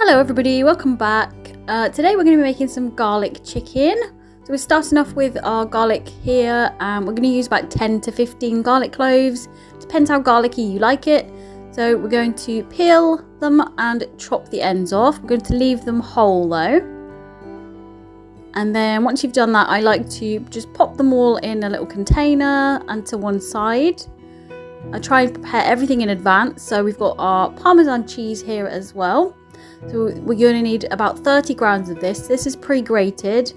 Hello everybody, welcome back. Today we're going to be making some garlic chicken. So we're starting off with our garlic here, and we're going to use about 10 to 15 garlic cloves. Depends how garlicky you like it. So we're going to peel them and chop the ends off. We're going to leave them whole though. And then once you've done that, I like to just pop them all in a little container and to one side. I try and prepare everything in advance. So we've got our Parmesan cheese here as well. So we're going to need about 30 grams of this. This is pre-grated.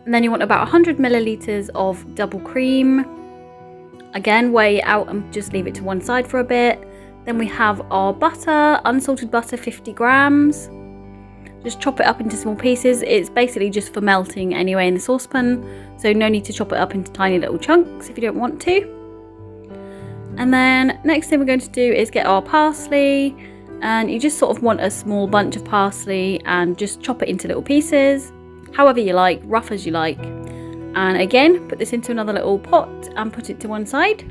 And then you want about 100 milliliters of double cream. Again, weigh it out and just leave it to one side for a bit. Then we have our butter, unsalted butter, 50 grams. Just chop it up into small pieces. It's basically just for melting anyway in the saucepan. So no need to chop it up into tiny little chunks if you don't want to. And then next thing we're going to do is get our parsley. And you just sort of want a small bunch of parsley and just chop it into little pieces, however you like, rough as you like. And again, put this into another little pot and put it to one side.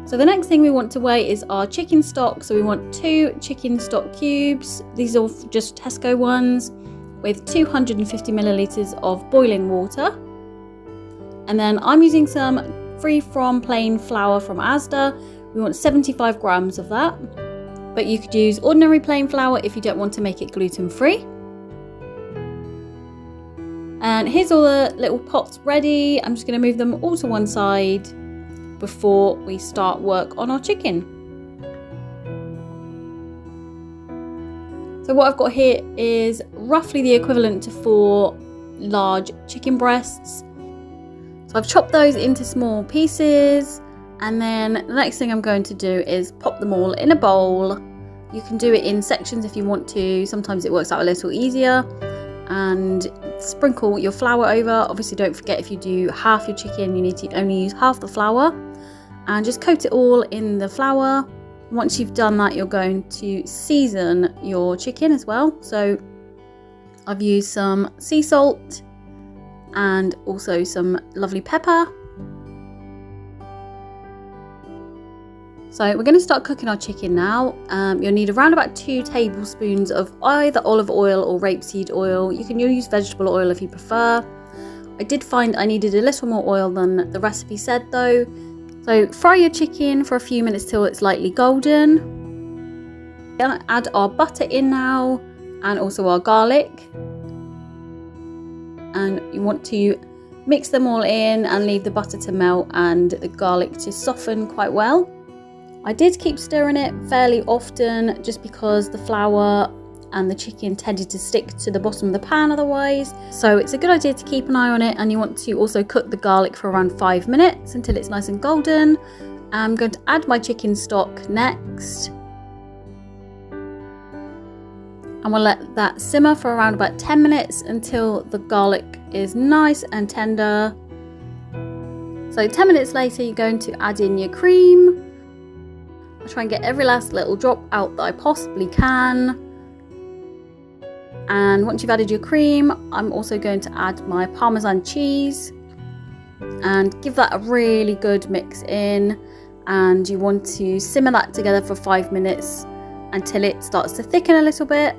So the next thing we want to weigh is our chicken stock. So we want 2 chicken stock cubes. These are just Tesco ones with 250 milliliters of boiling water. And then I'm using some free from plain flour from Asda. We want 75 grams of that. But you could use ordinary plain flour if you don't want to make it gluten-free. And here's all the little pots ready. I'm just going to move them all to one side before we start work on our chicken. So what I've got here is roughly the equivalent to 4 large chicken breasts. So I've chopped those into small pieces, and then the next thing I'm going to do is pop them all in a bowl. You can do it in sections if you want to. Sometimes it works out a little easier. And sprinkle your flour over. Obviously don't forget, if you do half your chicken, you need to only use half the flour. And just coat it all in the flour. Once you've done that, you're going to season your chicken as well. So I've used some sea salt and also some lovely pepper. So we're going to start cooking our chicken now. You'll need around about 2 tablespoons of either olive oil or rapeseed oil. You can use vegetable oil if you prefer. I did find I needed a little more oil than the recipe said though. So fry your chicken for a few minutes till it's lightly golden. We're going to add our butter in now and also our garlic. And you want to mix them all in and leave the butter to melt and the garlic to soften quite well. I did keep stirring it fairly often just because the flour and the chicken tended to stick to the bottom of the pan otherwise. So it's a good idea to keep an eye on it, and you want to also cook the garlic for around 5 minutes until it's nice and golden. I'm going to add my chicken stock next. And we'll let that simmer for around about 10 minutes until the garlic is nice and tender. So 10 minutes later, you're going to add in your cream. I'll try and get every last little drop out that I possibly can. And once you've added your cream, I'm also going to add my Parmesan cheese and give that a really good mix in. And you want to simmer that together for 5 minutes until it starts to thicken a little bit.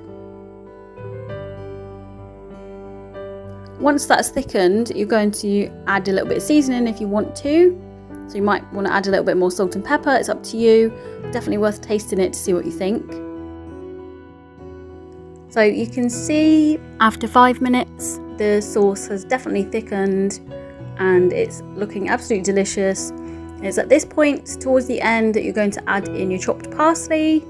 Once that's thickened, you're going to add a little bit of seasoning if you want to. So you might want to add a little bit more salt and pepper, it's up to you. Definitely worth tasting it to see what you think. So you can see after 5 minutes, the sauce has definitely thickened and it's looking absolutely delicious. It's at this point towards the end that you're going to add in your chopped parsley.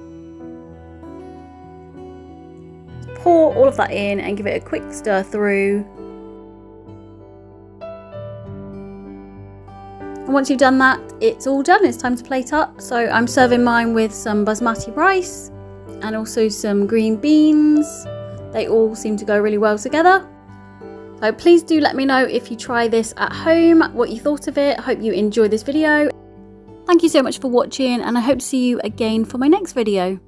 Pour all of that in and give it a quick stir through. And once you've done that, it's all done. It's time to plate up. So I'm serving mine with some basmati rice and also some green beans. They all seem to go really well together. So please do let me know if you try this at home, what you thought of it. I hope you enjoyed this video. Thank you so much for watching, and I hope to see you again for my next video.